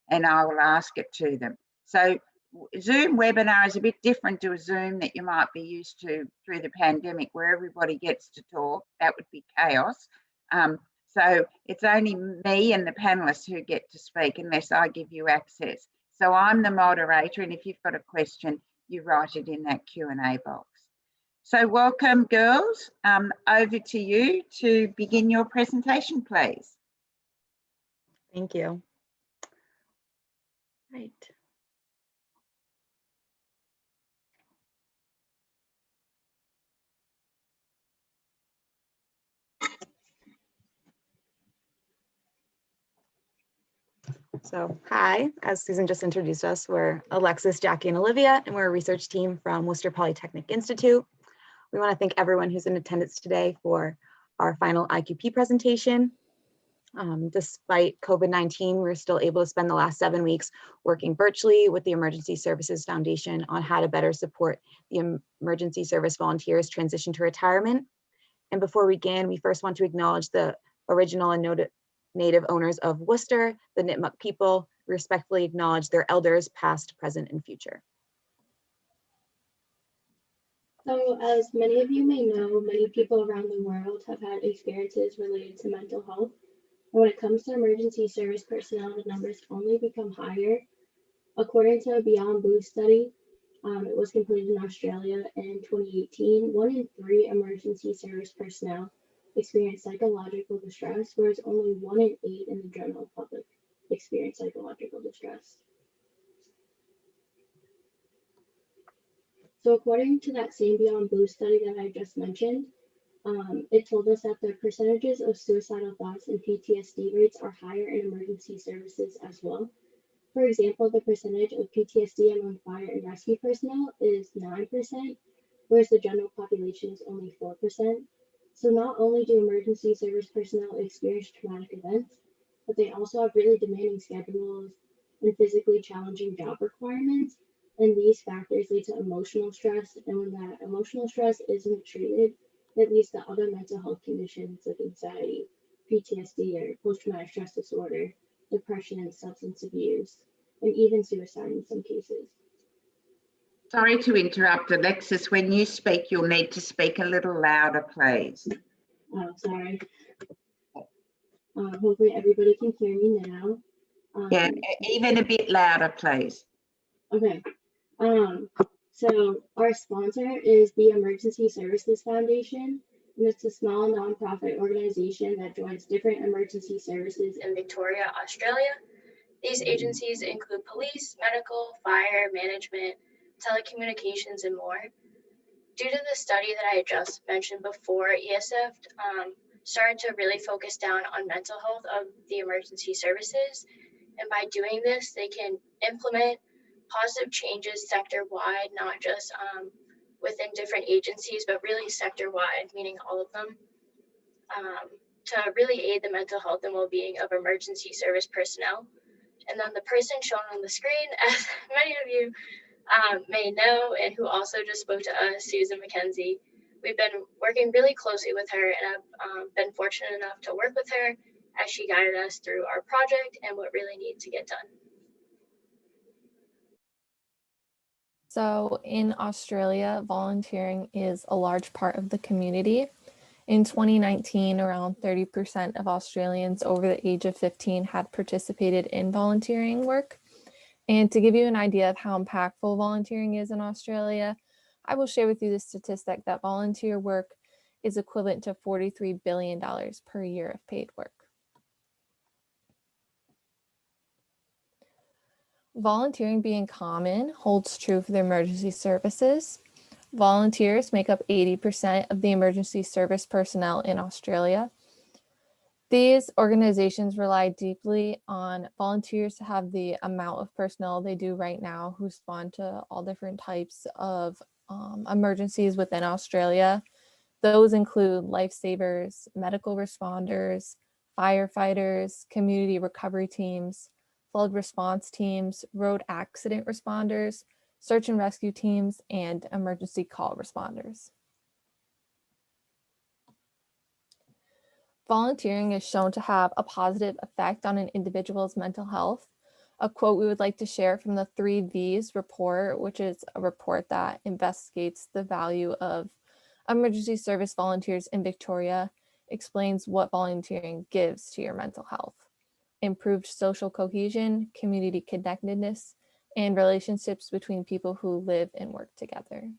and I will ask it to them. So Zoom webinar is a bit different to a Zoom that you might be used to through the pandemic, where everybody gets to talk. That would be chaos. So it's only me and the panelists who get to speak unless I give you access. So I'm the moderator, and if you've got a question, you write it in that Q&A box. So welcome, girls. Over to you to begin your presentation, please. Thank you. Right. So hi, as Susan just introduced us, we're Alexis, Jackie, and Olivia, and we're a research team from Worcester Polytechnic Institute. We want to thank everyone who's in attendance today for our final IQP presentation. Despite COVID-19, we're still able to spend the last 7 weeks working virtually with the Emergency Services Foundation on how to better support the emergency service volunteers transition to retirement. And before we begin, we first want to acknowledge the original and native owners of Worcester, the Nipmuc people. We respectfully acknowledge their elders, past, present, and future. So as many of you may know, many people around the world have had experiences related to mental health. And when it comes to emergency service personnel, the numbers only become higher. According to a Beyond Blue study, it was completed in Australia in 2018, 1 in 3 emergency service personnel experience psychological distress, whereas only 1 in 8 in the general public experience psychological distress. So according to that same Beyond Blue study that I just mentioned, it told us that the percentages of suicidal thoughts and PTSD rates are higher in emergency services as well. For example, the percentage of PTSD among fire and rescue personnel is 9%, whereas the general population is only 4%. So not only do emergency service personnel experience traumatic events, but they also have really demanding schedules and physically challenging job requirements. And these factors lead to emotional stress. And when that emotional stress isn't treated, it leads to other mental health conditions like anxiety, PTSD, or post-traumatic stress disorder, depression, and substance abuse, and even suicide in some cases. Sorry to interrupt, Alexis. When you speak, you'll need to speak a little louder, please. Oh, sorry. Hopefully everybody can hear me now. Yeah, even a bit louder, please. Okay. So our sponsor is the Emergency Services Foundation, and it's a small nonprofit organization that joins different emergency services in Victoria, Australia. These agencies include police, medical, fire, management, telecommunications, and more. Due to the study that I just mentioned before, ESF started to really focus down on mental health of the emergency services. And by doing this, they can implement positive changes sector-wide, not just within different agencies, but really sector-wide, meaning all of them, to really aid the mental health and well-being of emergency service personnel. And then the person shown on the screen, as many of you may know, and who also just spoke to us, Susan McKenzie. We've been working really closely with her, and I've been fortunate enough to work with her as she guided us through our project and what really needs to get done. So in Australia, volunteering is a large part of the community. In 2019, around 30% of Australians over the age of 15 had participated in volunteering work. And to give you an idea of how impactful volunteering is in Australia, I will share with you the statistic that volunteer work is equivalent to $43 billion per year of paid work. Volunteering being common holds true for the emergency services. Volunteers make up 80% of the emergency service personnel in Australia. These organizations rely deeply on volunteers to have the amount of personnel they do right now who respond to all different types of emergencies within Australia. Those include lifesavers, medical responders, firefighters, community recovery teams, flood response teams, road accident responders, search and rescue teams, and emergency call responders. Volunteering is shown to have a positive effect on an individual's mental health. a quote we would like to share from the 3 V's report, which is a report that investigates the value of emergency service volunteers in Victoria, explains what volunteering gives to your mental health: improved social cohesion, community connectedness, and relationships between people who live and work together.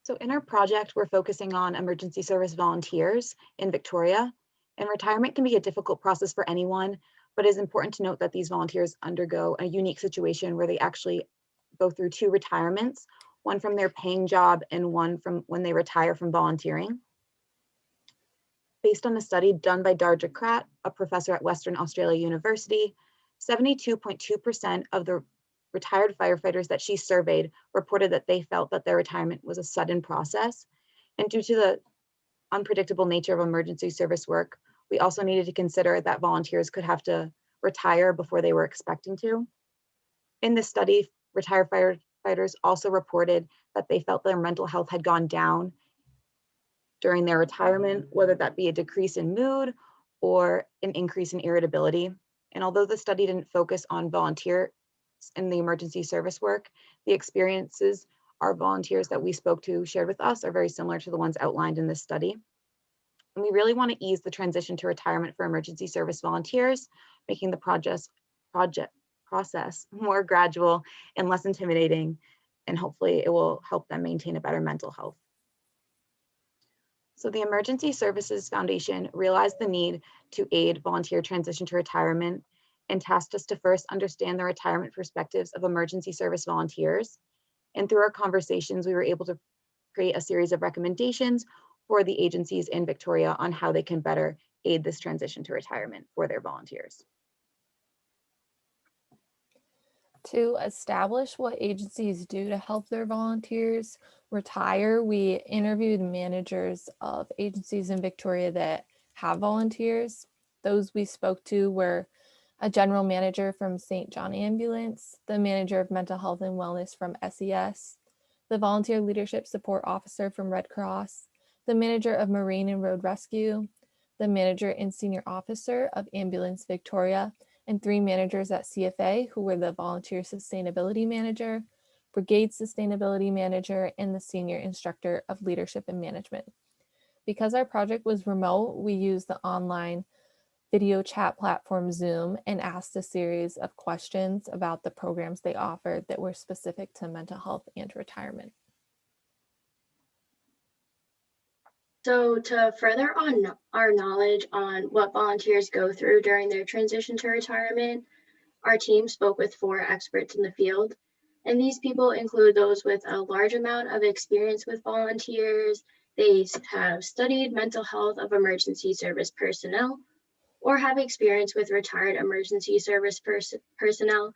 So in our project, we're focusing on emergency service volunteers in Victoria, and retirement can be a difficult process for anyone, but it is important to note that these volunteers undergo a unique situation where they actually go through 2 retirements, one from their paying job and one from when they retire from volunteering. Based on a study done by Dardja Krat, a professor at Western Australia University, 72.2% of the retired firefighters that she surveyed reported that they felt that their retirement was a sudden process. And due to the unpredictable nature of emergency service work, we also needed to consider that volunteers could have to retire before they were expecting to. In this study, retired firefighters also reported that they felt their mental health had gone down during their retirement, whether that be a decrease in mood or an increase in irritability. And although the study didn't focus on volunteers in the emergency service work, the experiences our volunteers that we spoke to shared with us are very similar to the ones outlined in this study. And we really want to ease the transition to retirement for emergency service volunteers, making the process more gradual and less intimidating, and hopefully it will help them maintain a better mental health. So the Emergency Services Foundation realized the need to aid volunteer transition to retirement and tasked us to first understand the retirement perspectives of emergency service volunteers. And through our conversations, we were able to create a series of recommendations for the agencies in Victoria on how they can better aid this transition to retirement for their volunteers. To establish what agencies do to help their volunteers retire, we interviewed managers of agencies in Victoria that have volunteers. Those we spoke to were a general manager from St. John Ambulance, the manager of mental health and wellness from SES, the volunteer leadership support officer from Red Cross, the manager of Marine and Road Rescue, the manager and senior officer of Ambulance Victoria, and 3 managers at CFA who were the volunteer sustainability manager, brigade sustainability manager, and the senior instructor of leadership and management. Because our project was remote, we used the online video chat platform Zoom and asked a series of questions about the programs they offered that were specific to mental health and retirement. So to further on our knowledge on what volunteers go through during their transition to retirement, our team spoke with 4 experts in the field. And these people include those with a large amount of experience with volunteers. They have studied mental health of emergency service personnel or have experience with retired emergency service personnel.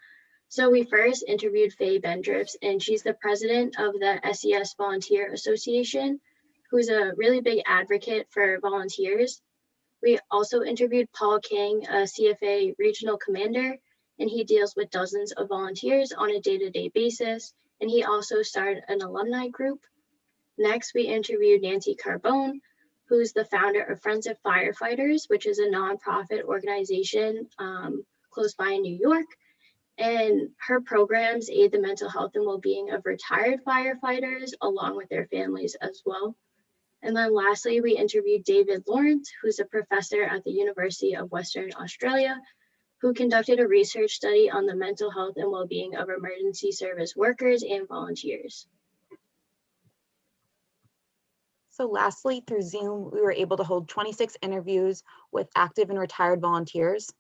So we first interviewed Faye Bendrips, and she's the president of the SES Volunteer Association, who's a really big advocate for volunteers. We also interviewed Paul King, a CFA regional commander, and he deals with dozens of volunteers on a day-to-day basis, and he also started an alumni group. Next, we interviewed Nancy Carbone, who's the founder of Friends of Firefighters, which is a nonprofit organization close by in New York. And her programs aid the mental health and well-being of retired firefighters along with their families as well. And then lastly, we interviewed David Lawrence, who's a professor at the University of Western Australia, who conducted a research study on the mental health and well-being of emergency service workers and volunteers. So lastly, through Zoom, we were able to hold 26 interviews with active and retired volunteers.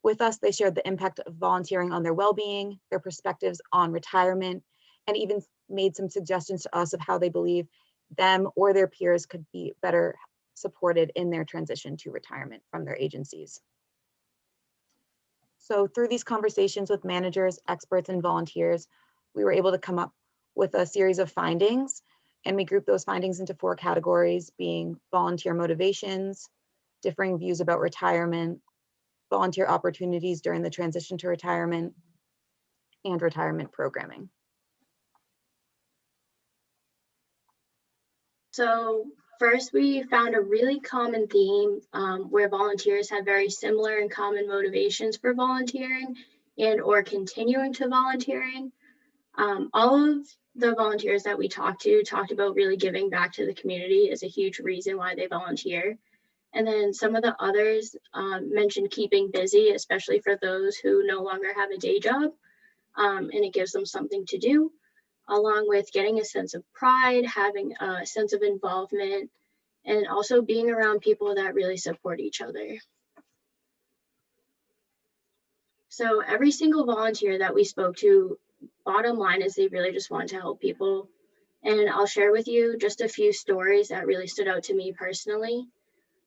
With us, they shared the impact of volunteering on their well-being, their perspectives on retirement, and even made some suggestions to us of how they believe them or their peers could be better supported in their transition to retirement from their agencies. So through these conversations with managers, experts, and volunteers, we were able to come up with a series of findings, and we grouped those findings into 4 categories, being volunteer motivations, differing views about retirement, volunteer opportunities during the transition to retirement, and retirement programming. So First, we found a really common theme where volunteers have very similar and common motivations for volunteering and or continuing to volunteering. All of the volunteers that we talked about really giving back to the community is a huge reason why they volunteer. And then some of the others mentioned keeping busy, especially for those who no longer have a day job, and it gives them something to do, along with getting a sense of pride, having a sense of involvement, and also being around people that really support each other. So every single volunteer that we spoke to, bottom line is they really just want to help people. And I'll share with you just a few stories that really stood out to me personally.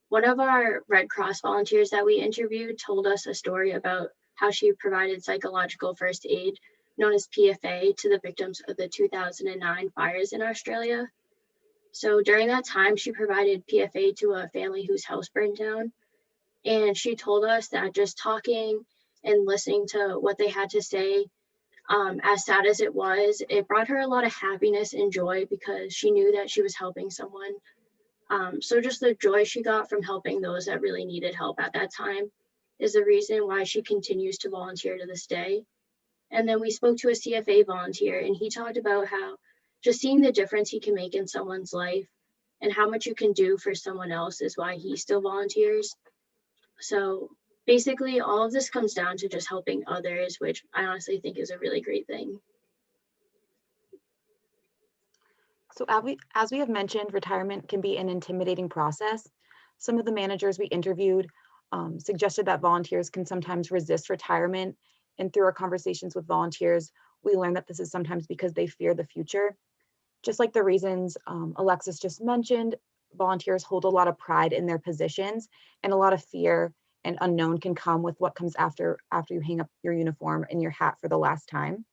One of our Red Cross volunteers that we interviewed told us a story about how she provided psychological first aid, known as PFA, to the victims of the 2009 fires in Australia. So during that time, she provided PFA to a family whose house burned down. And she told us that just talking and listening to what they had to say, as sad as it was, it brought her a lot of happiness and joy because she knew that she was helping someone. So just the joy she got from helping those that really needed help at that time is the reason why she continues to volunteer to this day. And then we spoke to a CFA volunteer, and he talked about how just seeing the difference he can make in someone's life and how much you can do for someone else is why he still volunteers. So basically, all of this comes down to just helping others, which I honestly think is a really great thing. So as we have mentioned, retirement can be an intimidating process. Some of the managers we interviewed suggested that volunteers can sometimes resist retirement. And through our conversations with volunteers, we learned that this is sometimes because they fear the future. Just like the reasons Alexis just mentioned, volunteers hold a lot of pride in their positions, and a lot of fear and unknown can come with what comes after you hang up your uniform and your hat for the last time.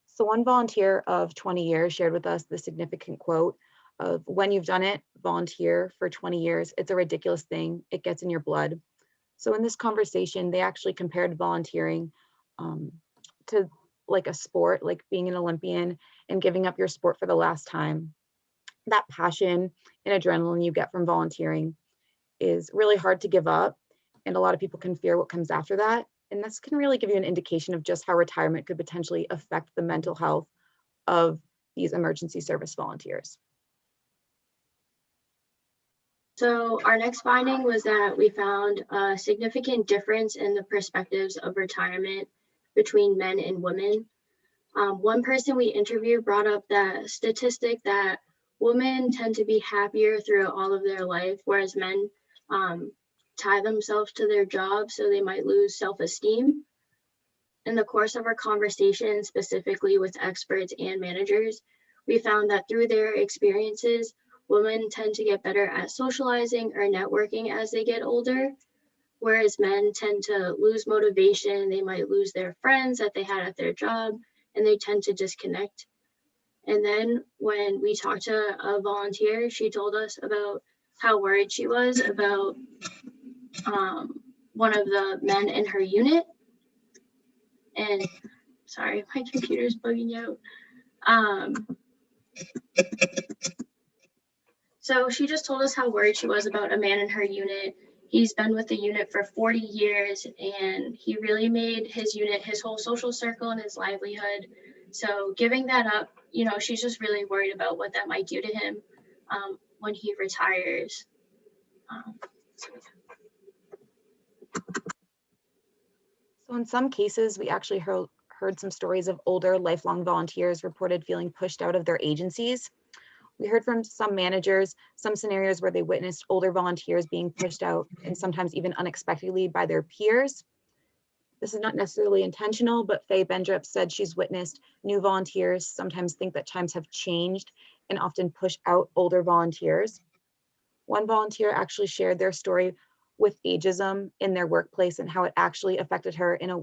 So one volunteer of 20 years shared with us the significant quote of, "When you've done it, volunteer for 20 years, it's a ridiculous thing. It gets in your blood." So in this conversation, they actually compared volunteering to like a sport, like being an Olympian and giving up your sport for the last time. That passion and adrenaline you get from volunteering is really hard to give up. And a lot of people can fear what comes after that. And this can really give you an indication of just how retirement could potentially affect the mental health of these emergency service volunteers. So our next finding was that we found a significant difference in the perspectives of retirement between men and women. One person we interviewed brought up the statistic that women tend to be happier throughout all of their life, whereas men tie themselves to their job, so they might lose self-esteem. In the course of our conversation, specifically with experts and managers, we found that through their experiences, women tend to get better at socializing or networking as they get older, whereas men tend to lose motivation. They might lose their friends that they had at their job, and they tend to disconnect. And then when we talked to a volunteer, she told us about how worried she was about one of the men in her unit. And sorry, my computer's bugging out. So she just told us how worried she was about a man in her unit. He's been with the unit for 40 years, and he really made his unit his whole social circle and his livelihood. So giving that up, she's just really worried about what that might do to him when he retires. So in some cases, we actually heard some stories of older lifelong volunteers reported feeling pushed out of their agencies. We heard from some managers, some scenarios where they witnessed older volunteers being pushed out and sometimes even unexpectedly by their peers. This is not necessarily intentional, but Faye Bendrup said she's witnessed new volunteers sometimes think that times have changed and often push out older volunteers. One volunteer actually shared their story with ageism in their workplace and how it actually affected her in a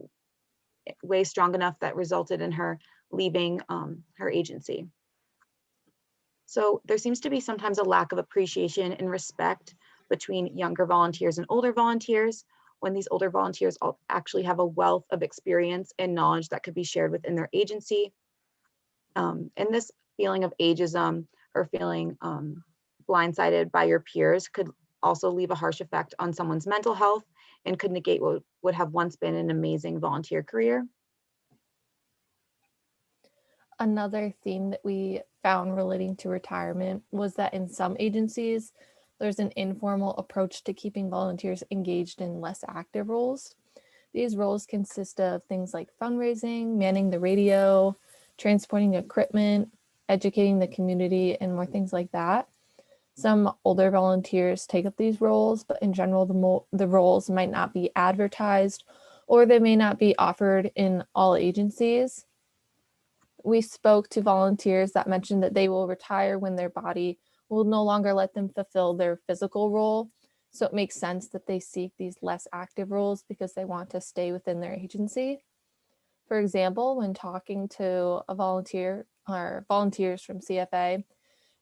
way strong enough that resulted in her leaving her agency. So there seems to be sometimes a lack of appreciation and respect between younger volunteers and older volunteers, when these older volunteers actually have a wealth of experience and knowledge that could be shared within their agency. And this feeling of ageism or feeling blindsided by your peers could also leave a harsh effect on someone's mental health and could negate what would have once been an amazing volunteer career. Another theme that we found relating to retirement was that in some agencies, there's an informal approach to keeping volunteers engaged in less active roles. These roles consist of things like fundraising, manning the radio, transporting equipment, educating the community, and more things like that. Some older volunteers take up these roles, but in general, the roles might not be advertised or they may not be offered in all agencies. We spoke to volunteers that mentioned that they will retire when their body will no longer let them fulfill their physical role. So it makes sense that they seek these less active roles because they want to stay within their agency. For example, when talking to a volunteer or volunteers from CFA,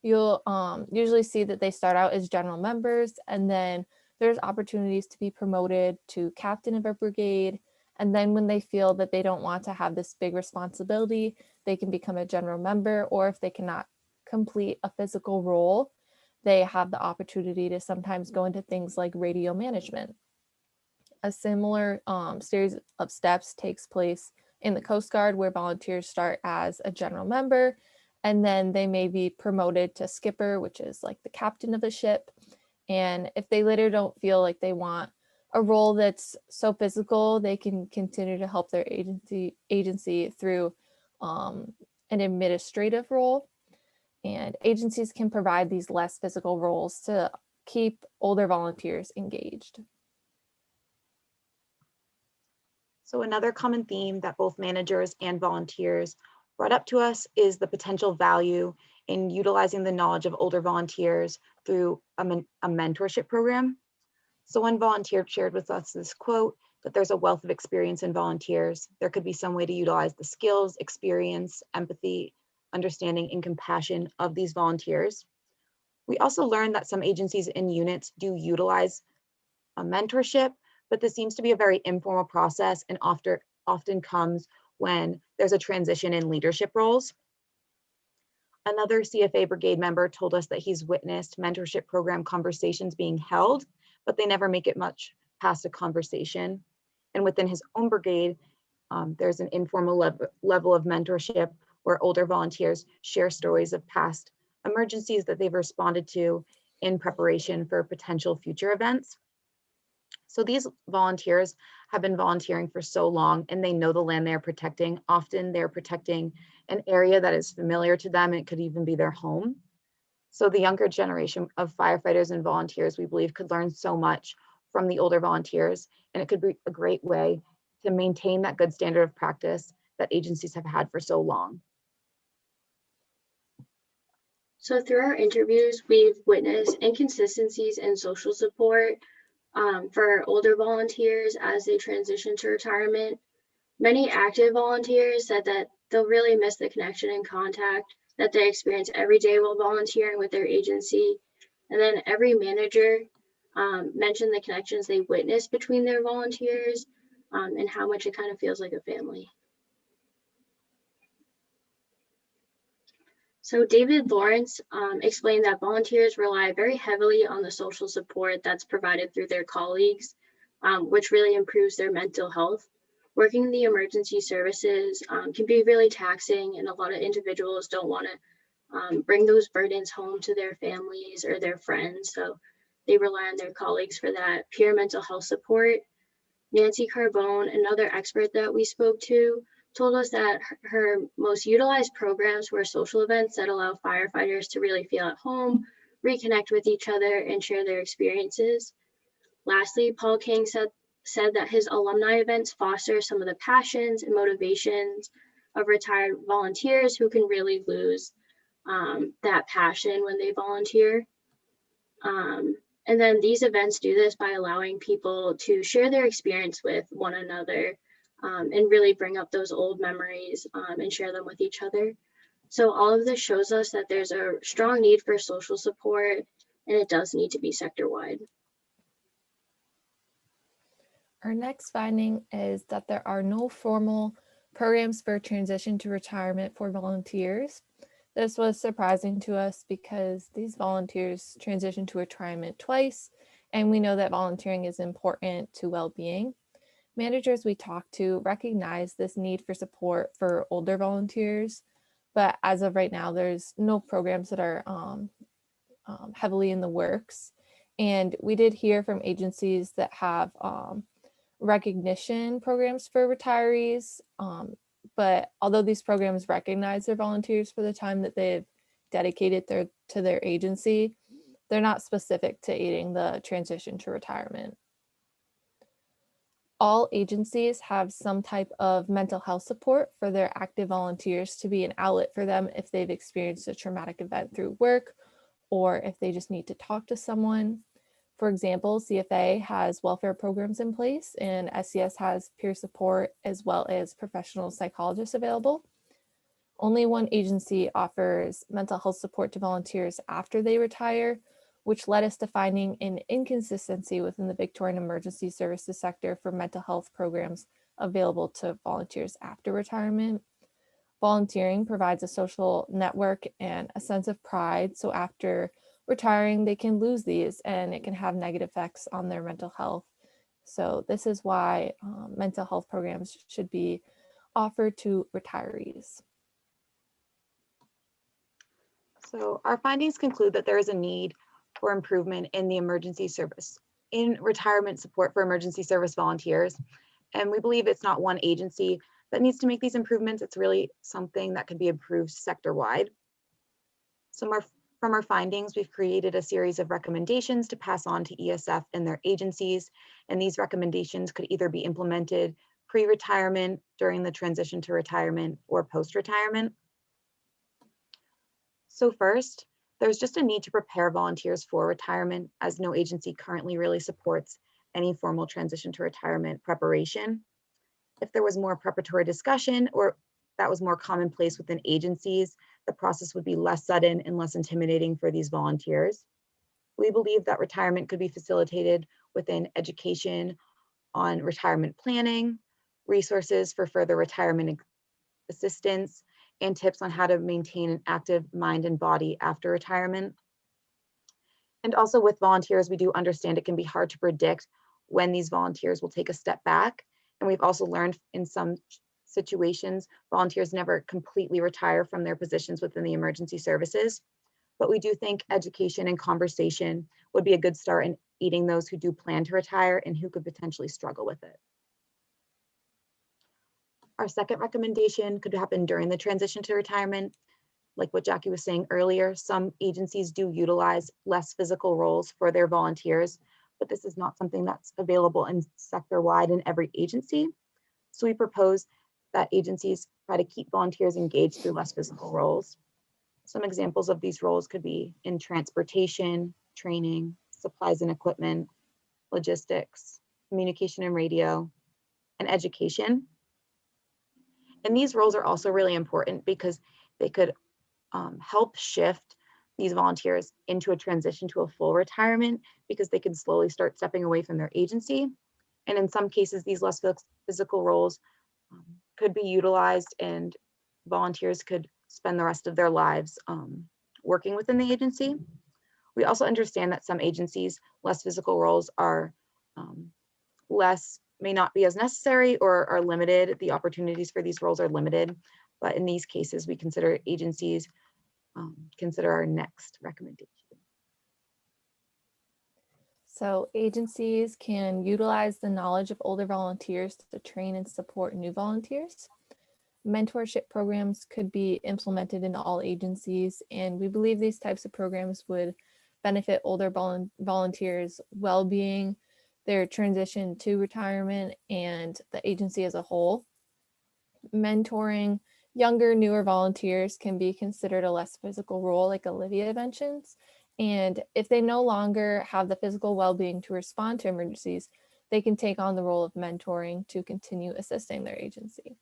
you'll usually see that they start out as general members, and then there's opportunities to be promoted to captain of a brigade. And then when they feel that they don't want to have this big responsibility, they can become a general member, or if they cannot complete a physical role, they have the opportunity to sometimes go into things like radio management. A similar series of steps takes place in the Coast Guard, where volunteers start as a general member, and then they may be promoted to skipper, which is like the captain of the ship. And if they later don't feel like they want a role that's so physical, they can continue to help their agency through an administrative role. And agencies can provide these less physical roles to keep older volunteers engaged. So another common theme that both managers and volunteers brought up to us is the potential value in utilizing the knowledge of older volunteers through a mentorship program. So one volunteer shared with us this quote, that there's a wealth of experience in volunteers. There could be some way to utilize the skills, experience, empathy, understanding, and compassion of these volunteers. We also learned that some agencies and units do utilize a mentorship, but this seems to be a very informal process and often comes when there's a transition in leadership roles. Another CFA brigade member told us that he's witnessed mentorship program conversations being held, but they never make it much past a conversation. And within his own brigade, there's an informal level of mentorship where older volunteers share stories of past emergencies that they've responded to in preparation for potential future events. So these volunteers have been volunteering for so long and they know the land they're protecting. Often they're protecting an area that is familiar to them. It could even be their home. So the younger generation of firefighters and volunteers, we believe, could learn so much from the older volunteers, and it could be a great way to maintain that good standard of practice that agencies have had for so long. So through our interviews, we've witnessed inconsistencies in social support for older volunteers as they transition to retirement. Many active volunteers said that they'll really miss the connection and contact that they experience every day while volunteering with their agency. And then every manager mentioned the connections they witnessed between their volunteers and how much it kind of feels like a family. So David Lawrence explained that volunteers rely very heavily on the social support that's provided through their colleagues, which really improves their mental health. Working in the emergency services can be really taxing, and a lot of individuals don't want to bring those burdens home to their families or their friends. So they rely on their colleagues for that peer mental health support. Nancy Carbone, another expert that we spoke to, told us that her most utilized programs were social events that allow firefighters to really feel at home, reconnect with each other, and share their experiences. Lastly, Paul King said that his alumni events foster some of the passions and motivations of retired volunteers who can really lose that passion when they volunteer. And then these events do this by allowing people to share their experience with one another and really bring up those old memories and share them with each other. So all of this shows us that there's a strong need for social support, and it does need to be sector-wide. Our next finding is that there are no formal programs for transition to retirement for volunteers. This was surprising to us because these volunteers transitioned to retirement twice, and we know that volunteering is important to well-being. Managers we talked to recognize this need for support for older volunteers, but as of right now, there's no programs that are heavily in the works. And we did hear from agencies that have recognition programs for retirees. But although these programs recognize their volunteers for the time that they've dedicated to their agency, they're not specific to aiding the transition to retirement. All agencies have some type of mental health support for their active volunteers to be an outlet for them if they've experienced a traumatic event through work or if they just need to talk to someone. For example, CFA has welfare programs in place and SCS has peer support as well as professional psychologists available. Only one agency offers mental health support to volunteers after they retire, which led us to finding an inconsistency within the Victorian emergency services sector for mental health programs available to volunteers after retirement. Volunteering provides a social network and a sense of pride, so after retiring, they can lose these and it can have negative effects on their mental health. So this is why mental health programs should be offered to retirees. So our findings conclude that there is a need for improvement in the emergency service, in retirement support for emergency service volunteers. And we believe it's not one agency that needs to make these improvements. It's really something that could be improved sector-wide. From our findings, we've created a series of recommendations to pass on to ESF and their agencies. And these recommendations could either be implemented pre-retirement, during the transition to retirement, or post-retirement. So first, there's just a need to prepare volunteers for retirement, as no agency currently really supports any formal transition to retirement preparation. If there was more preparatory discussion or that was more commonplace within agencies, the process would be less sudden and less intimidating for these volunteers. We believe that retirement could be facilitated within education on retirement planning, resources for further retirement assistance, and tips on how to maintain an active mind and body after retirement. And also with volunteers, we do understand it can be hard to predict when these volunteers will take a step back. And we've also learned in some situations, volunteers never completely retire from their positions within the emergency services. But we do think education and conversation would be a good start in aiding those who do plan to retire and who could potentially struggle with it. Our second recommendation could happen during the transition to retirement. Like what Jackie was saying earlier, some agencies do utilize less physical roles for their volunteers, but this is not something that's available in sector-wide in every agency. So we propose that agencies try to keep volunteers engaged through less physical roles. Some examples of these roles could be in transportation, training, supplies and equipment, logistics, communication and radio, and education. And these roles are also really important because they could help shift these volunteers into a transition to a full retirement, because they can slowly start stepping away from their agency. And in some cases, these less physical roles could be utilized and volunteers could spend the rest of their lives working within the agency. We also understand that some agencies, less physical roles are may not be as necessary or are limited. The opportunities for these roles are limited, but in these cases, we consider agencies consider our next recommendation. So agencies can utilize the knowledge of older volunteers to train and support new volunteers. Mentorship programs could be implemented in all agencies, and we believe these types of programs would benefit older volunteers' well-being, their transition to retirement, and the agency as a whole. Mentoring younger, newer volunteers can be considered a less physical role, like Olivia mentions. And if they no longer have the physical well-being to respond to emergencies, they can take on the role of mentoring to continue assisting their agency.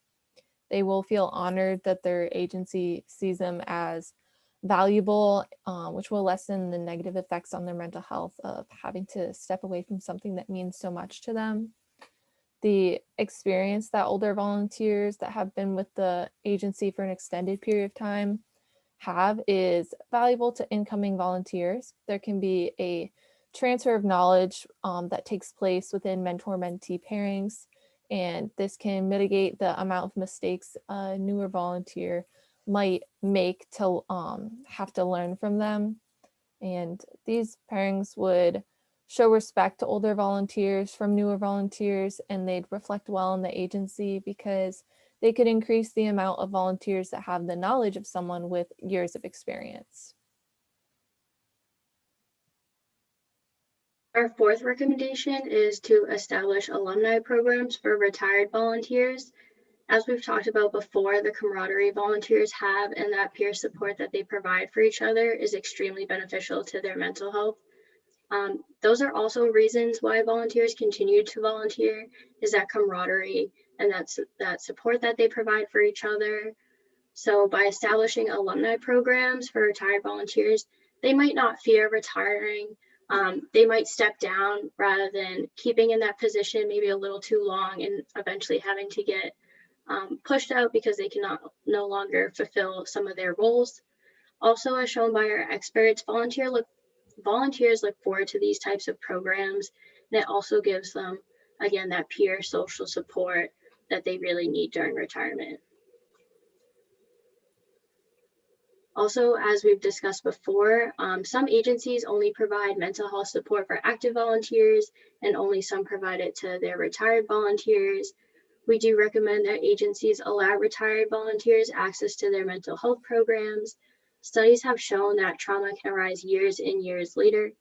They will feel honored that their agency sees them as valuable, which will lessen the negative effects on their mental health of having to step away from something that means so much to them. The experience that older volunteers that have been with the agency for an extended period of time have is valuable to incoming volunteers. There can be a transfer of knowledge that takes place within mentor-mentee pairings, and this can mitigate the amount of mistakes a newer volunteer might make to have to learn from them. And these pairings would show respect to older volunteers from newer volunteers, and they'd reflect well on the agency because they could increase the amount of volunteers that have the knowledge of someone with years of experience. Our fourth recommendation is to establish alumni programs for retired volunteers. As we've talked about before, the camaraderie volunteers have and that peer support that they provide for each other is extremely beneficial to their mental health. Those are also reasons why volunteers continue to volunteer, is that camaraderie and that support that they provide for each other. So by establishing alumni programs for retired volunteers, they might not fear retiring. They might step down rather than keeping in that position maybe a little too long and eventually having to get pushed out because they cannot no longer fulfill some of their roles. Also, as shown by our experts, volunteers look forward to these types of programs, and it also gives them, again, that peer social support that they really need during retirement. Also, as we've discussed before, some agencies only provide mental health support for active volunteers, and only some provide it to their retired volunteers. We do recommend that agencies allow retired volunteers access to their mental health programs. Studies have shown that trauma can arise years and years later.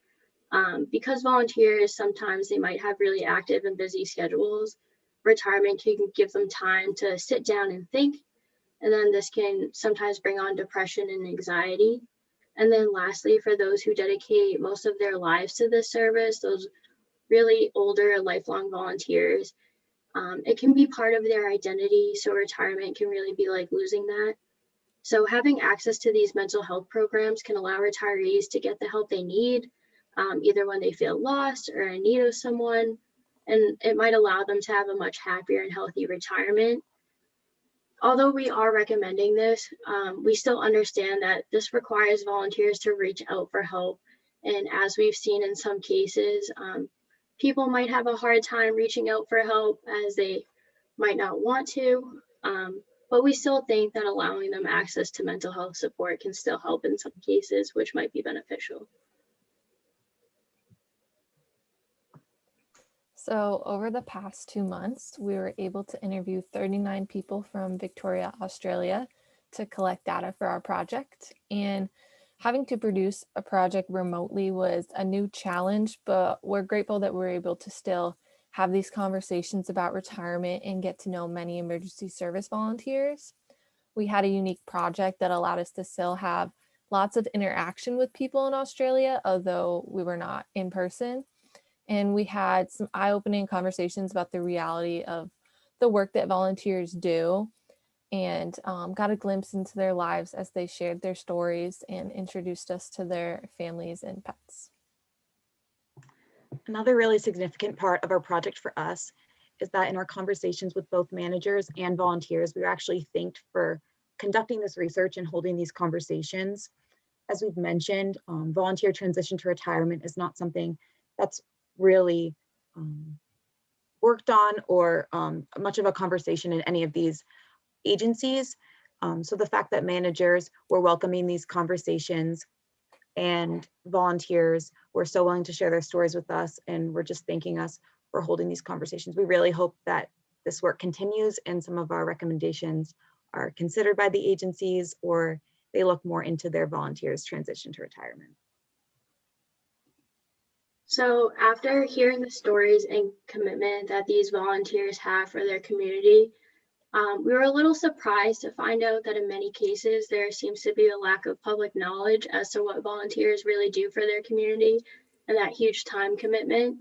Because volunteers, sometimes they might have really active and busy schedules, retirement can give them time to sit down and think, and then this can sometimes bring on depression and anxiety. And then lastly, for those who dedicate most of their lives to this service, those really older lifelong volunteers, it can be part of their identity, so retirement can really be like losing that. So having access to these mental health programs can allow retirees to get the help they need, either when they feel lost or in need of someone, and it might allow them to have a much happier and healthy retirement. Although we are recommending this, we still understand that this requires volunteers to reach out for help. And as we've seen in some cases, people might have a hard time reaching out for help as they might not want to, but we still think that allowing them access to mental health support can still help in some cases, which might be beneficial. So over the past 2 months, we were able to interview 39 people from Victoria, Australia to collect data for our project. And having to produce a project remotely was a new challenge, but we're grateful that we're able to still have these conversations about retirement and get to know many emergency service volunteers. We had a unique project that allowed us to still have lots of interaction with people in Australia, although we were not in person. And we had some eye-opening conversations about the reality of the work that volunteers do, and got a glimpse into their lives as they shared their stories and introduced us to their families and pets. Another really significant part of our project for us is that in our conversations with both managers and volunteers, we were actually thanked for conducting this research and holding these conversations. As we've mentioned, volunteer transition to retirement is not something that's really worked on or much of a conversation in any of these agencies. So the fact that managers were welcoming these conversations and volunteers were so willing to share their stories with us and were just thanking us for holding these conversations. We really hope that this work continues and some of our recommendations are considered by the agencies or they look more into their volunteers' transition to retirement. So after hearing the stories and commitment that these volunteers have for their community, we were a little surprised to find out that in many cases, there seems to be a lack of public knowledge as to what volunteers really do for their community and that huge time commitment.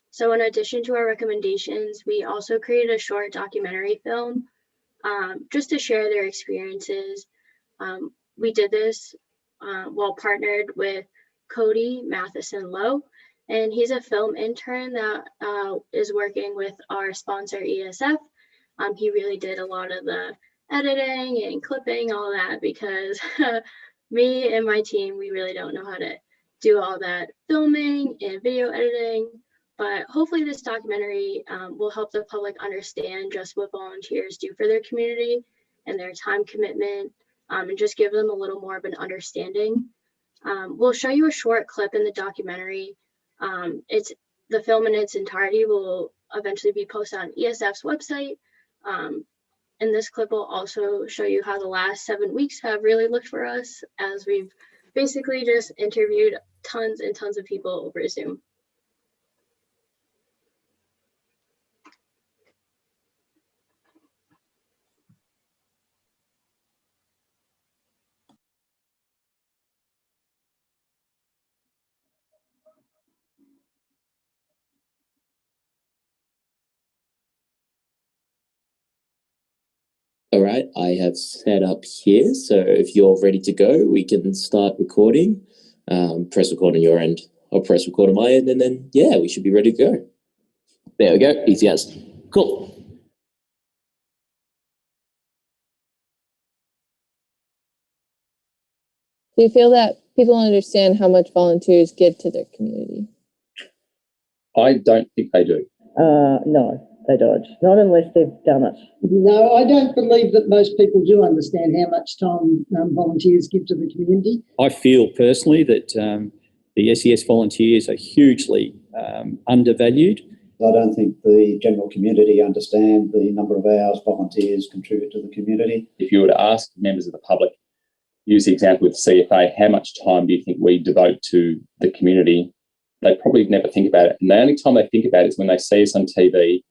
So in addition to our recommendations, we also created a short documentary film just to share their experiences. We did this while partnered with Cody Matheson Lowe, and he's a film intern that is working with our sponsor ESF. He really did a lot of the editing and clipping, all that, because me and my team, we really don't know how to do all that filming and video editing, but hopefully this documentary will help the public understand just what volunteers do for their community and their time commitment, and just give them a little more of an understanding. We'll show you a short clip in the documentary. It's the film in its entirety will eventually be posted on ESF's website. And this clip will also show you how the last 7 weeks have really looked for us, as we've basically just interviewed tons and tons of people over Zoom. All right, I have set up here, so if you're ready to go, we can start recording. Press record on your end. I'll press record on my end, and then, yeah, we should be ready to go. There we go, easy as. Cool. Do you feel that people understand how much volunteers give to their community? I don't think they do. No, they don't. Not unless they've done it. No, I don't believe that most people do understand how much time volunteers give to the community. I feel personally that the SES volunteers are hugely undervalued. I don't think the general community understand the number of hours volunteers contribute to the community. If you were to ask members of the public, use the example with CFA, how much time do you think we devote to the community? They probably never think about it. And the only time they think about it is when they see us on TV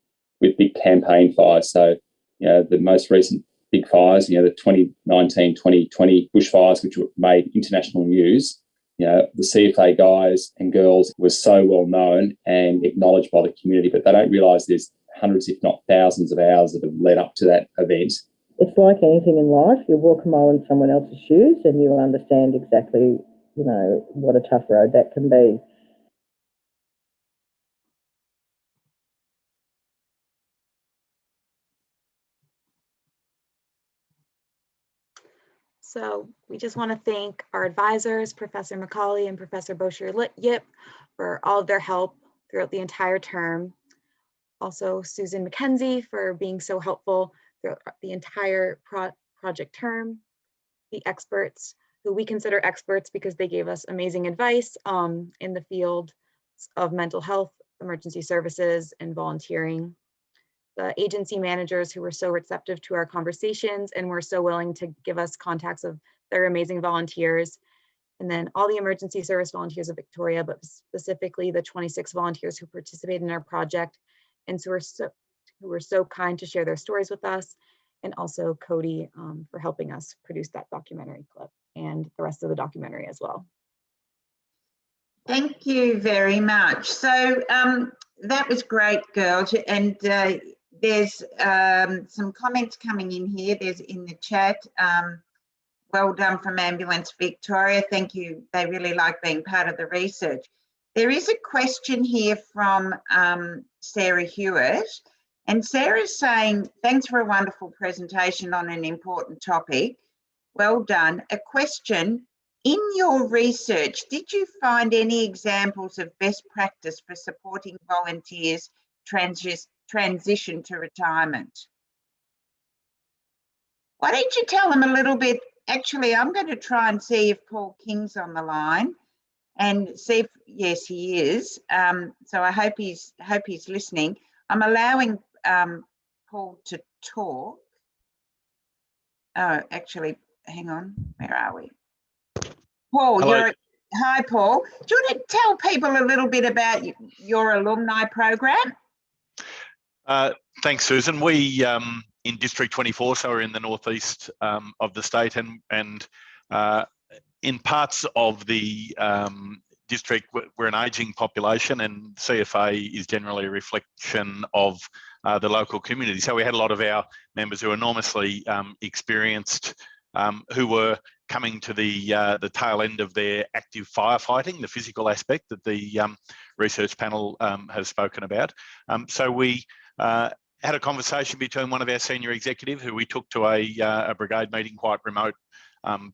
with big campaign fires. So, you know, the most recent big fires, you know, the 2019, 2020 bushfires, which made international news, you know, the CFA guys and girls were so well known and acknowledged by the community, but they don't realise there's hundreds, if not thousands of hours that have led up to that event. It's like anything in life. You walk a mile in someone else's shoes and you'll understand exactly, you know, what a tough road that can be. So we just want to thank our advisors, Professor McCauley and Professor Bosher-Yip, for all of their help throughout the entire term. Also, Susan McKenzie for being so helpful throughout the entire project term. The experts, who we consider experts because they gave us amazing advice in the field of mental health, emergency services, and volunteering. The agency managers who were so receptive to our conversations and were so willing to give us contacts of their amazing volunteers. And then all the emergency service volunteers of Victoria, but specifically the 26 volunteers who participated in our project and who were so kind to share their stories with us. And also Cody for helping us produce that documentary clip and the rest of the documentary as well. Thank you very much. So that was great, girls. And there's some comments coming in here. There's in the chat. Well done from Ambulance Victoria. Thank you. They really like being part of the research. There is a question here from Sarah Hewitt. And Sarah's saying, thanks for a wonderful presentation on an important topic. Well done. A question, in your research, did you find any examples of best practice for supporting volunteers transition to retirement? Why don't you tell them a little bit? Actually, I'm going to try and see if Paul King's on the line and see if, yes, he is. So I hope he's listening. I'm allowing Paul to talk. Oh, actually, hang on. Where are we? Paul, hi, Paul. Do you want to tell people a little bit about your alumni program? Thanks, Susan. We in District 24, so we're in the northeast of the state, and in parts of the district, we're an ageing population, and CFA is generally a reflection of the local community. So we had a lot of our members who are enormously experienced, who were coming to the tail end of their active firefighting, the physical aspect that the research panel has spoken about. So we had a conversation between one of our senior executives, who we took to a brigade meeting quite remote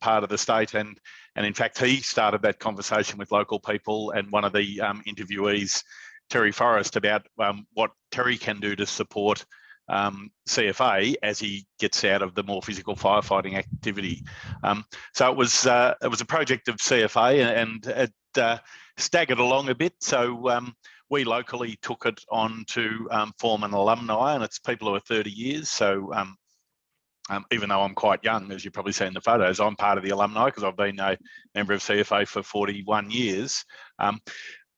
part of the state, and in fact he started that conversation with local people, and one of the interviewees, Terry Forrest, about what Terry can do to support CFA as he gets out of the more physical firefighting activity. So it was a project of CFA, and it staggered along a bit. So we locally took it on to form an alumni, and it's people who are 30 years. So even though I'm quite young, as you probably see in the photos, I'm part of the alumni because I've been a member of CFA for 41 years.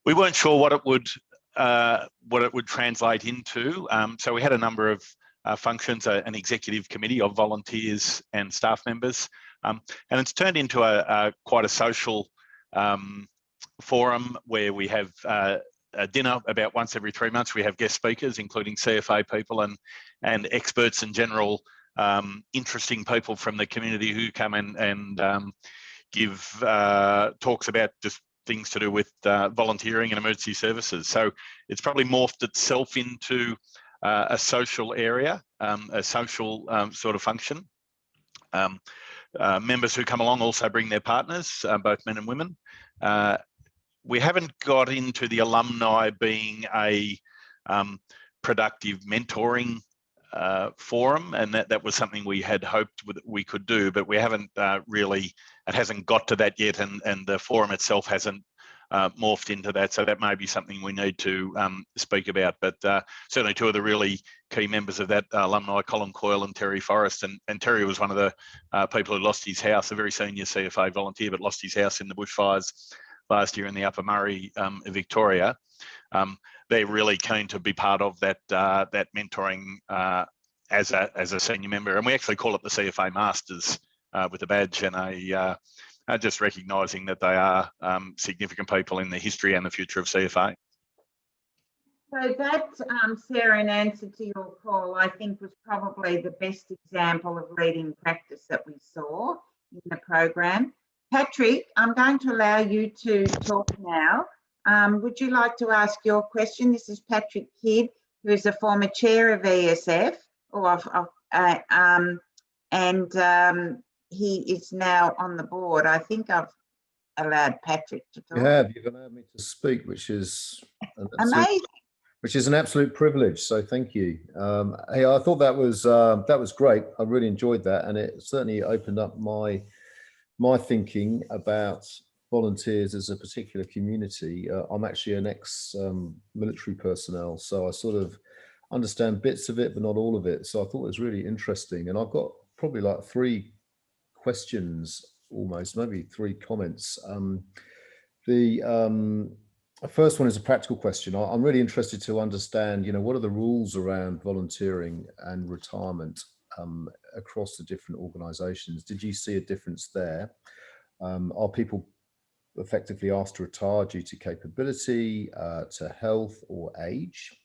We weren't sure what it would translate into. So we had a number of functions, an executive committee of volunteers and staff members, and it's turned into quite a social forum where we have a dinner about once every 3 months. We have guest speakers, including CFA people and experts in general, interesting people from the community who come in and give talks about just things to do with volunteering and emergency services. So it's probably morphed itself into a social area, a social sort of function. Members who come along also bring their partners, both men and women. We haven't got into the alumni being a productive mentoring forum, and that was something we had hoped we could do, but we haven't really, it hasn't got to that yet, and the forum itself hasn't morphed into that, so that may be something we need to speak about. But certainly two of the really key members of that alumni, Colin, Coyle and Terry Forrest, and Terry was one of the people who lost his house, a very senior CFA volunteer, but lost his house in the bushfires last year in the Upper Murray, Victoria. They're really keen to be part of that mentoring as a senior member, and we actually call it the CFA Masters with a badge and just recognising that they are significant people in the history and the future of CFA. So that, Sarah, in answer to your call, I think was probably the best example of leading practice that we saw in the program. Patrick, I'm going to allow you to talk now. Would you like to ask your question? This is Patrick Kidd, who is a former chair of ESF, and he is now on the board. I think I've allowed Patrick to talk. You've allowed me to speak, which is amazing. Which is an absolute privilege. So thank you. Hey, I thought that was great. I really enjoyed that, and it certainly opened up my thinking about volunteers as a particular community. I'm actually an ex-military personnel, so I sort of understand bits of it, but not all of it. So I thought it was really interesting, and I've got probably like 3 questions, almost, maybe 3 comments. The first one is a practical question. I'm really interested to understand, what are the rules around volunteering and retirement across the different organisations? Did you see a difference there? Are people effectively asked to retire due to capability, to health or age?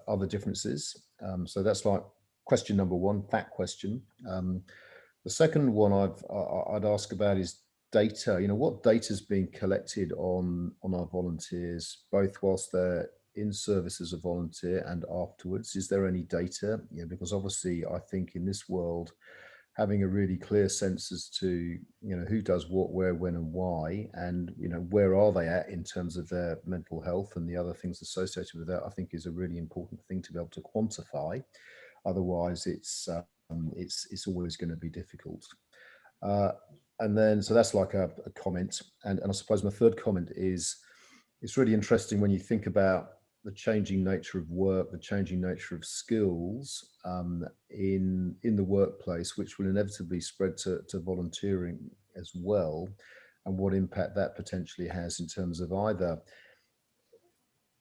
Other differences? So that's like question number 1, that question. The second one I'd ask about is data. What data is being collected on our volunteers, both whilst they're in service as a volunteer and afterwards? Is there any data? Because obviously I think in this world, having a really clear sense as to who does what, where, when and why, and where are they at in terms of their mental health and the other things associated with that, I think is a really important thing to be able to quantify. Otherwise it's always going to be difficult. And then, so that's like a comment. And I suppose my third comment is, it's really interesting when you think about the changing nature of work, the changing nature of skills in the workplace, which will inevitably spread to volunteering as well, and what impact that potentially has in terms of either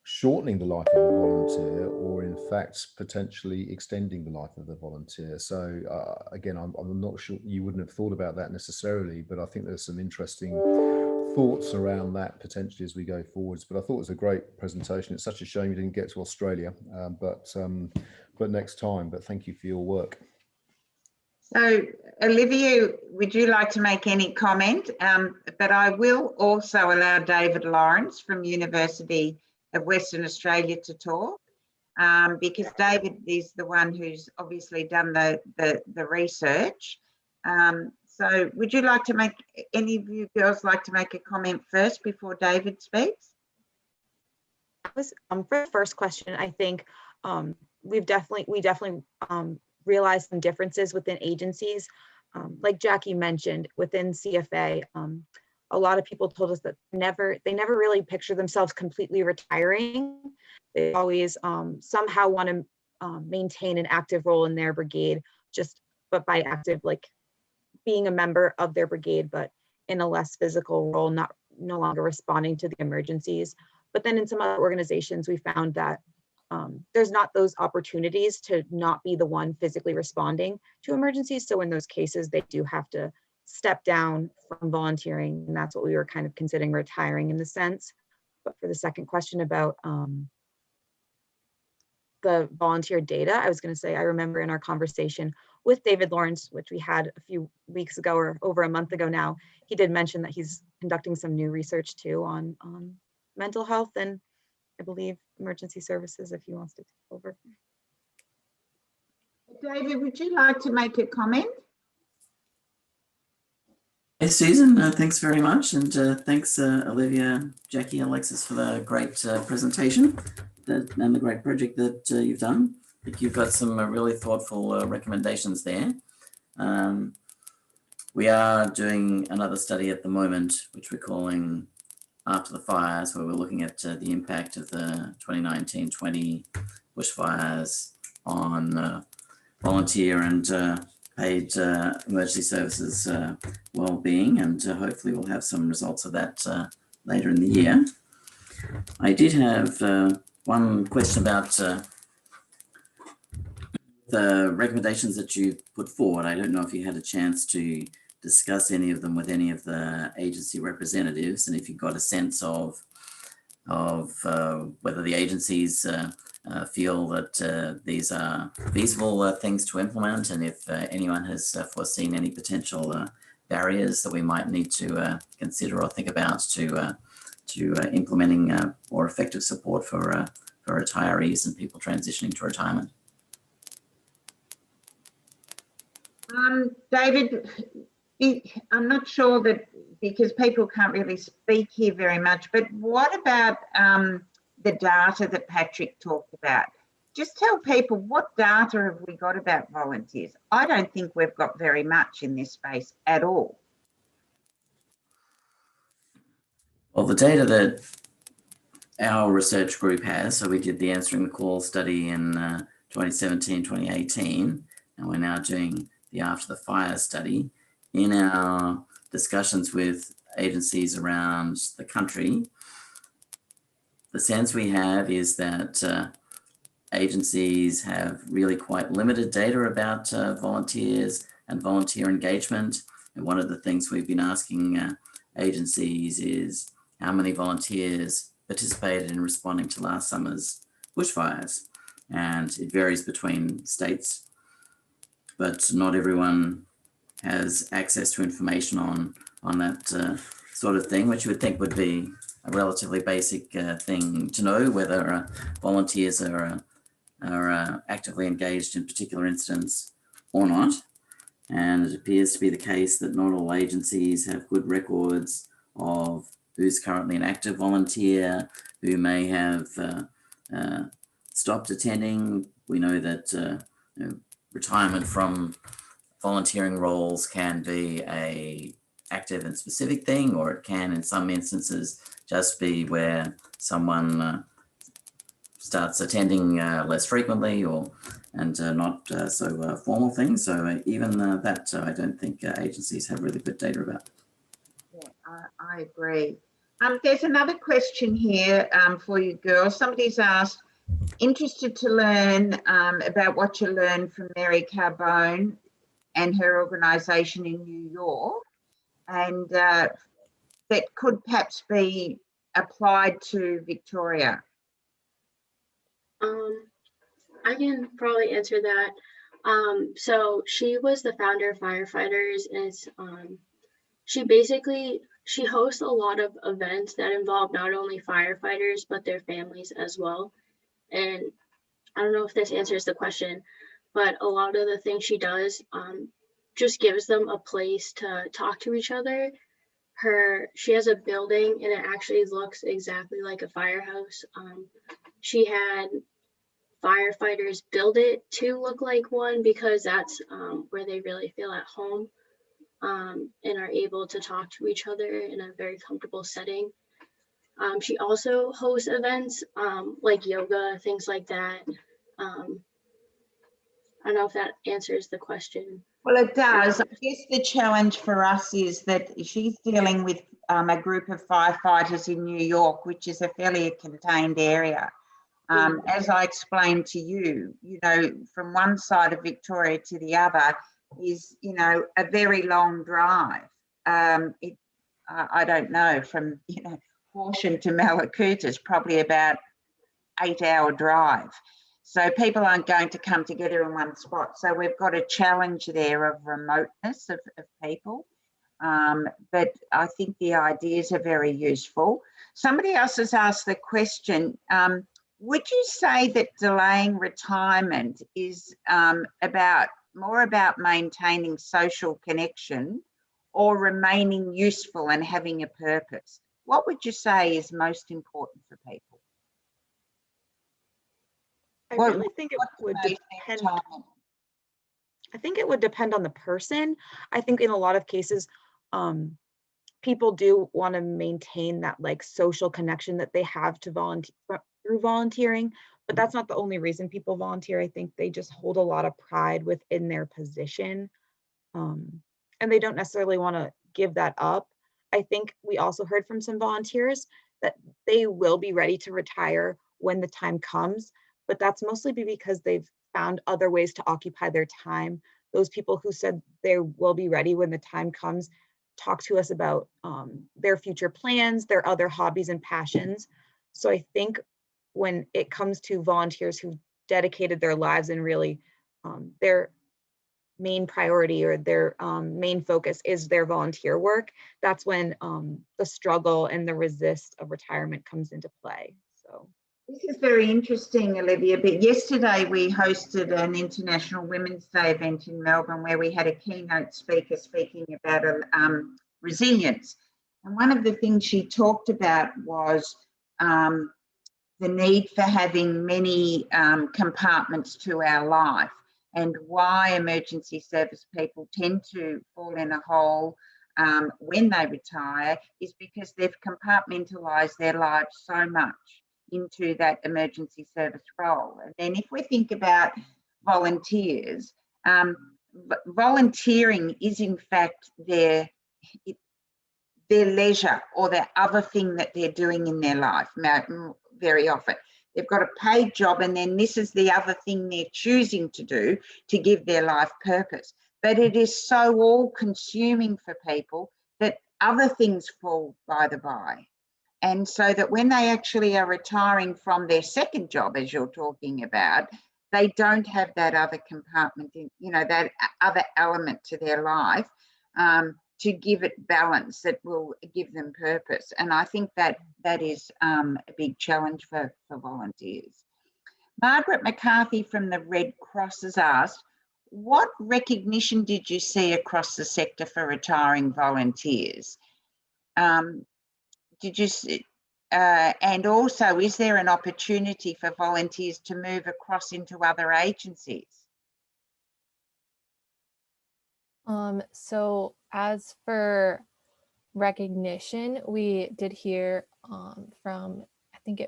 shortening the life of a volunteer or in fact potentially extending the life of the volunteer. So again, I'm not sure, you wouldn't have thought about that necessarily, but I think there's some interesting thoughts around that potentially as we go forwards. But I thought it was a great presentation. It's such a shame you didn't get to Australia, but next time. But thank you for your work. So Olivia, would you like to make any comment? But I will also allow David Lawrence from University of Western Australia to talk, because David is the one who's obviously done the research. So would you like to make, any of you girls like to make a comment first before David speaks? For the first question, I think we definitely realized some differences within agencies. Like Jackie mentioned, within CFA, a lot of people told us that they never really picture themselves completely retiring. They always somehow want to maintain an active role in their brigade, but by active, like being a member of their brigade, but in a less physical role, no longer responding to the emergencies. But then in some other organizations, we found that there's not those opportunities to not be the one physically responding to emergencies. So in those cases, they do have to step down from volunteering. And that's what we were kind of considering retiring in the sense. But for the second question about the volunteer data, I was going to say, I remember in our conversation with David Lawrence, which we had a few weeks ago or over a month ago now, he did mention that he's conducting some new research too on mental health and I believe emergency services, if he wants to take over. David, would you like to make a comment? Hey, Susan, thanks very much. And thanks, Olivia, Jackie, Alexis, for the great presentation and the great project that you've done. I think you've got some really thoughtful recommendations there. We are doing another study at the moment, which we're calling After the Fires, where we're looking at the impact of the 2019-20 bushfires on volunteer and paid emergency services well-being, and hopefully we'll have some results of that later in the year. I did have one question about the recommendations that you put forward. I don't know if you had a chance to discuss any of them with any of the agency representatives, and if you got a sense of whether the agencies feel that these are feasible things to implement, and if anyone has foreseen any potential barriers that we might need to consider or think about to implementing more effective support for retirees and people transitioning to retirement. David, I'm not sure that, because people can't really speak here very much, but what about the data that Patrick talked about? Just tell people, what data have we got about volunteers? I don't think we've got very much in this space at all. Well, the data that our research group has, so we did the Answering the Call study in 2017, 2018, and we're now doing the After the Fire study. In our discussions with agencies around the country, the sense we have is that agencies have really quite limited data about volunteers and volunteer engagement. And one of the things we've been asking agencies is how many volunteers participated in responding to last summer's bushfires. And it varies between states, but not everyone has access to information on that sort of thing, which you would think would be a relatively basic thing to know, whether volunteers are actively engaged in particular incidents or not. And it appears to be the case that not all agencies have good records of who's currently an active volunteer, who may have stopped attending. We know that retirement from volunteering roles can be a active and specific thing, or it can in some instances just be where someone starts attending less frequently and not so formal things. So even that I don't think agencies have really good data about. Yeah, I agree. There's another question here for you girls. Somebody's asked, interested to learn about what you learned from Mary Carbone and her organisation in New York, and that could perhaps be applied to Victoria. I can probably answer that. So she was the founder of Firefighters, and she hosts a lot of events that involve not only firefighters but their families as well. And I don't know if this answers the question, but a lot of the things she does just gives them a place to talk to each other. She has a building and it actually looks exactly like a firehouse. She had firefighters build it to look like one because that's where they really feel at home and are able to talk to each other in a very comfortable setting. She also hosts events like yoga, things like that. I don't know if that answers the question. Well, it does. I guess the challenge for us is that she's dealing with a group of firefighters in New York, which is a fairly contained area. As I explained to you, from one side of Victoria to the other is, a very long drive. I don't know, from, Horsham to Malakut is probably about 8-hour drive. So people aren't going to come together in one spot. So we've got a challenge there of remoteness of people. But I think the ideas are very useful. Somebody else has asked the question, would you say that delaying retirement is more about maintaining social connection or remaining useful and having a purpose? What would you say is most important for people? I really think it would depend. I think it would depend on the person. I think in a lot of cases, people do want to maintain that like social connection that they have to volunteer through volunteering, but that's not the only reason people volunteer. I think they just hold a lot of pride within their position, and they don't necessarily want to give that up. I think we also heard from some volunteers that they will be ready to retire when the time comes, but that's mostly because they've found other ways to occupy their time. Those people who said they will be ready when the time comes talk to us about their future plans, their other hobbies and passions. So I think when it comes to volunteers who dedicated their lives and really their main priority or their main focus is their volunteer work, that's when the struggle and the resist of retirement comes into play. So this is very interesting, Olivia, but yesterday we hosted an International Women's Day event in Melbourne where we had a keynote speaker speaking about resilience. And one of the things she talked about was the need for having many compartments to our life, and why emergency service people tend to fall in a hole when they retire is because they've compartmentalised their lives so much into that emergency service role. And then if we think about volunteers, volunteering is in fact their leisure or their other thing that they're doing in their life very often. They've got a paid job and then this is the other thing they're choosing to do to give their life purpose. But it is so all-consuming for people that other things fall by the by. And so that when they actually are retiring from their second job, as you're talking about, they don't have that other compartment, that other element to their life to give it balance that will give them purpose. And I think that is a big challenge for volunteers. Margaret McCarthy from the Red Cross has asked, what recognition did you see across the sector for retiring volunteers? Did you see, and also, is there an opportunity for volunteers to move across into other agencies? So as for recognition, we did hear from, I think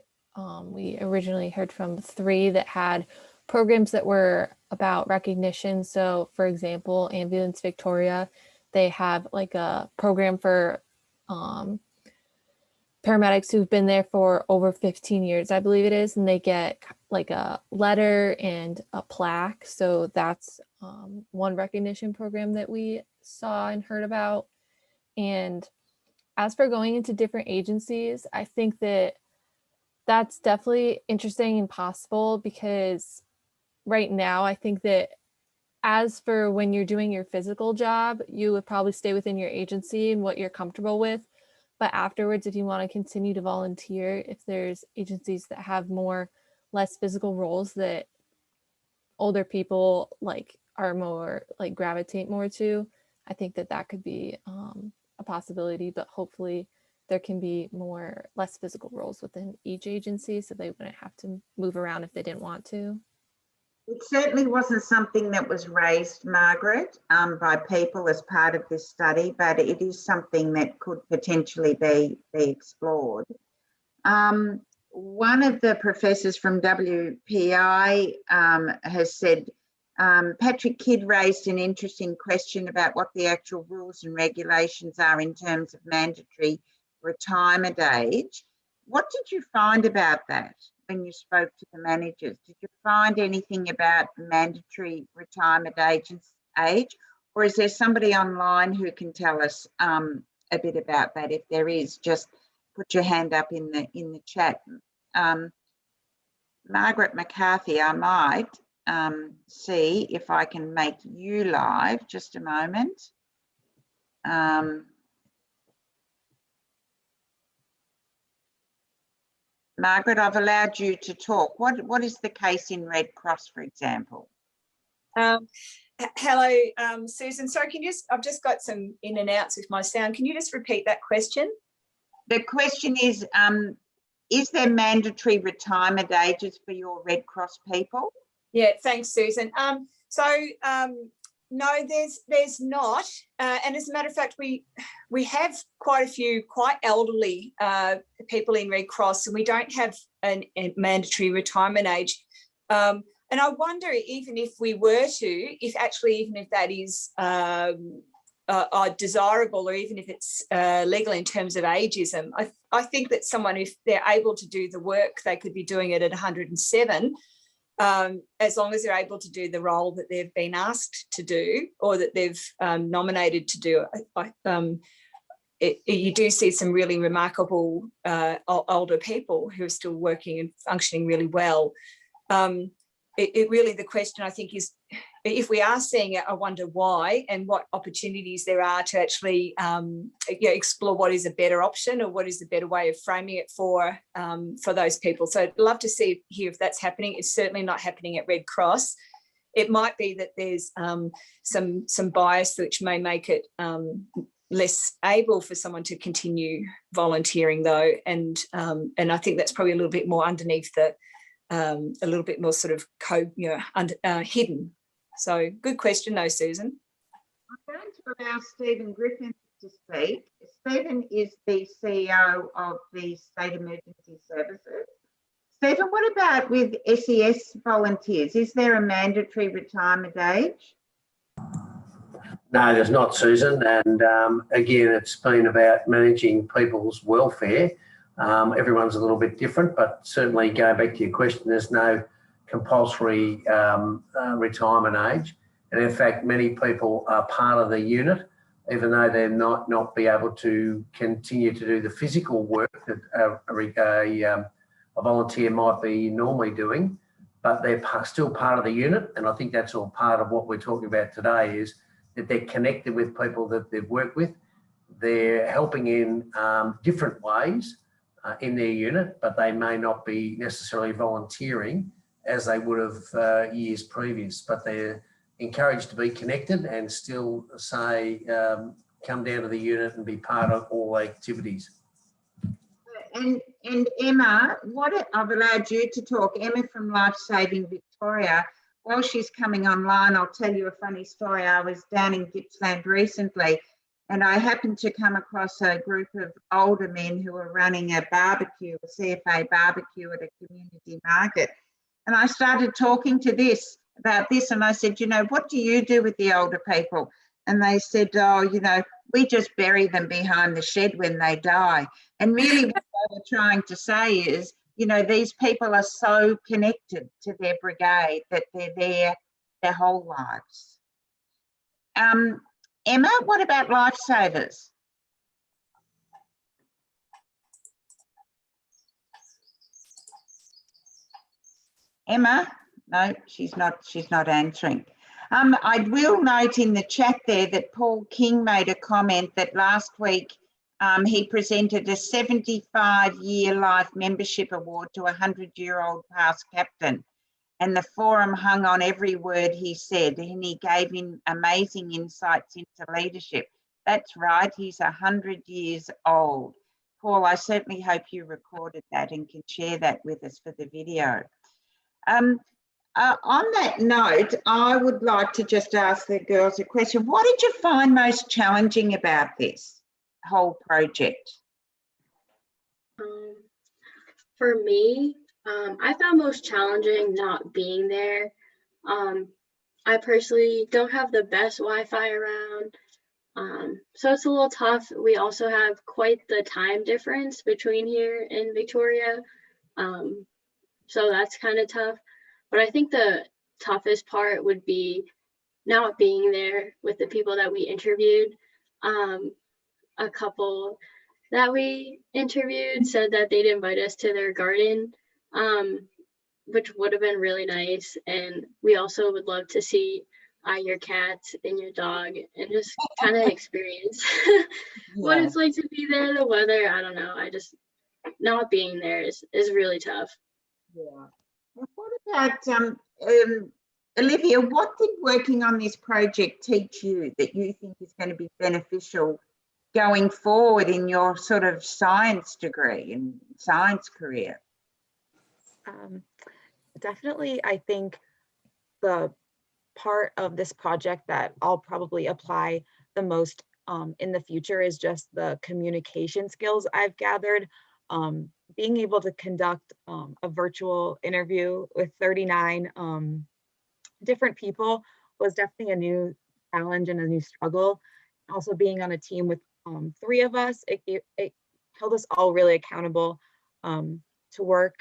we originally heard from 3 that had programs that were about recognition. So for example, Ambulance Victoria, they have like a program for paramedics who've been there for over 15 years, I believe it is, and they get like a letter and a plaque. So that's one recognition program that we saw and heard about. And as for going into different agencies, I think that that's definitely interesting and possible, because right now I think that as for when you're doing your physical job, you would probably stay within your agency and what you're comfortable with. But afterwards, if you want to continue to volunteer, if there's agencies that have less physical roles that older people like are more like gravitate more to. I think that could be a possibility, but hopefully there can be less physical roles within each agency so they wouldn't have to move around if they didn't want to. It certainly wasn't something that was raised, Margaret, by people as part of this study, but it is something that could potentially be explored. One of the professors from WPI has said, Patrick Kidd raised an interesting question about what the actual rules and regulations are in terms of mandatory retirement age. What did you find about that when you spoke to the managers? Did you find anything about mandatory retirement age, or is there somebody online who can tell us a bit about that? If there is, just put your hand up in the chat. Margaret McCarthy, I might see if I can make you live. Just a moment. Margaret, I've allowed you to talk. What is the case in Red Cross, for example? Hello, Susan. Sorry, I've just got some in and outs with my sound. Can you just repeat that question? The question is there mandatory retirement ages for your Red Cross people? Yeah, thanks, Susan. No, there's not. And as a matter of fact, we have quite a few quite elderly people in Red Cross, and we don't have a mandatory retirement age. And I wonder even if we were to, even if that is desirable, or even if it's legal in terms of ageism. I think that someone, if they're able to do the work, they could be doing it at 107. As long as they're able to do the role that they've been asked to do, or that they've nominated to do. You do see some really remarkable older people who are still working and functioning really well. Really, the question I think is, if we are seeing it, I wonder why and what opportunities there are to actually explore what is a better option, or what is the better way of framing it for those people. So I'd love to hear if that's happening. It's certainly not happening at Red Cross. It might be that there's some bias which may make it less able for someone to continue volunteering, though, and I think that's probably a little bit more underneath a little bit more sort of hidden. So good question though, Susan. I'm going to allow Stephen Griffin to speak. Stephen is the CEO of the State Emergency Services. Stephen, what about with SES volunteers? Is there a mandatory retirement age? No, there's not, Susan. And again, it's been about managing people's welfare. Everyone's a little bit different, but certainly going back to your question, there's no compulsory retirement age. And in fact, many people are part of the unit, even though they're not be able to continue to do the physical work that a volunteer might be normally doing, but they're still part of the unit. And I think that's all part of what we're talking about today, is that they're connected with people that they've worked with. They're helping in different ways in their unit, but they may not be necessarily volunteering as they would have years previous, but they're encouraged to be connected and still come down to the unit and be part of all activities. And Emma, I've allowed you to talk. Emma from Life Saving Victoria. While she's coming online, I'll tell you a funny story. I was down in Gippsland recently, and I happened to come across a group of older men who were running a barbecue, a CFA barbecue at a community market. And I started talking to about this, and I said, what do you do with the older people? And they said, we just bury them behind the shed when they die. And really what they were trying to say is, these people are so connected to their brigade that they're there their whole lives. Emma, what about lifesavers? Emma? No, she's not answering. I will note in the chat there that Paul King made a comment that last week he presented a 75-year life membership award to a 100-year-old past captain. and the forum hung on every word he said, and he gave in amazing insights into leadership. That's right, he's 100 years old. Paul, I certainly hope you recorded that and can share that with us for the video. On that note, I would like to just ask the girls a question. What did you find most challenging about this whole project? For me, I found most challenging not being there. I personally don't have the best Wi-Fi around, so it's a little tough. We also have quite the time difference between here and Victoria, so that's kind of tough. But I think the toughest part would be not being there with the people that we interviewed. A couple that we interviewed said that they'd invite us to their garden, which would have been really nice. And we also would love to see your cats and your dog and just kind of experience what it's like to be there, the weather. I don't know. I just, not being there is really tough. Yeah. And what about, Olivia, what did working on this project teach you that you think is going to be beneficial going forward in your sort of science degree and science career? Definitely, I think the part of this project that I'll probably apply the most in the future is just the communication skills I've gathered. Being able to conduct a virtual interview with 39 different people was definitely a new challenge and a new struggle. Also being on a team with 3 of us, it held us all really accountable to work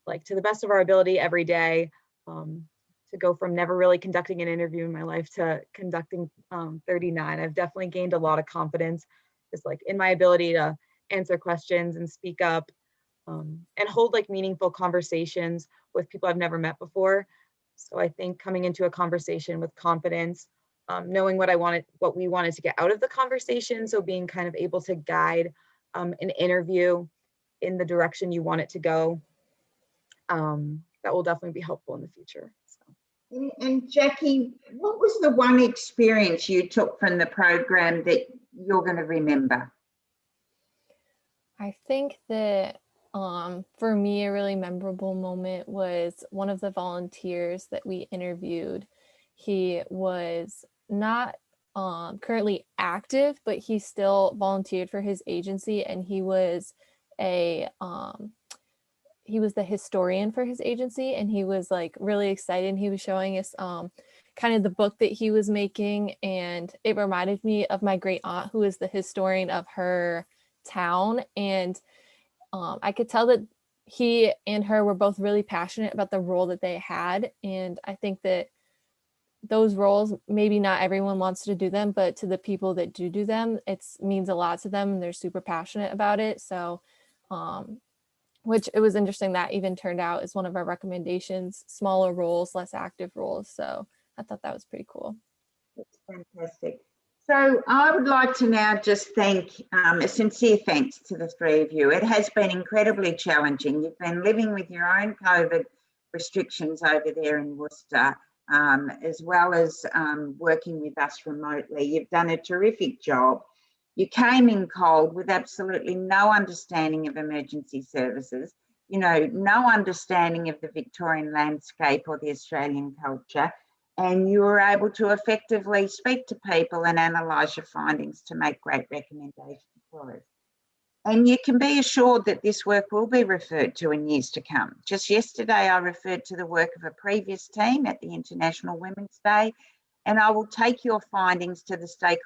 like to the best of our ability every day, to go from never really conducting an interview in my life to conducting 39. I've definitely gained a lot of confidence just like in my ability to answer questions and speak up and hold like meaningful conversations with people I've never met before. So I think coming into a conversation with confidence, knowing what we wanted to get out of the conversation. So being kind of able to guide an interview in the direction you want it to go. That will definitely be helpful in the future. So. And Jackie, what was the one experience you took from the program that you're going to remember? I think that for me, a really memorable moment was one of the volunteers that we interviewed. He was not currently active, but he still volunteered for his agency, and he was the historian for his agency, and he was like really excited. He was showing us kind of the book that he was making, and it reminded me of my great aunt, who is the historian of her town. And I could tell that he and her were both really passionate about the role that they had. And I think that those roles, maybe not everyone wants to do them, but to the people that do them, it means a lot to them, and they're super passionate about it. So which it was interesting that even turned out as one of our recommendations, smaller roles, less active roles. So I thought that was pretty cool. That's fantastic. So I would like to now just thank, a sincere thanks to the 3 of you. It has been incredibly challenging. You've been living with your own COVID restrictions over there in Worcester, as well as working with us remotely. You've done a terrific job. You came in cold with absolutely no understanding of emergency services, no understanding of the Victorian landscape or the Australian culture, and you were able to effectively speak to people and analyse your findings to make great recommendations for us. And you can be assured that this work will be referred to in years to come. Just yesterday, I referred to the work of a previous team at the International Women's Day, and I will take your findings to the stakeholders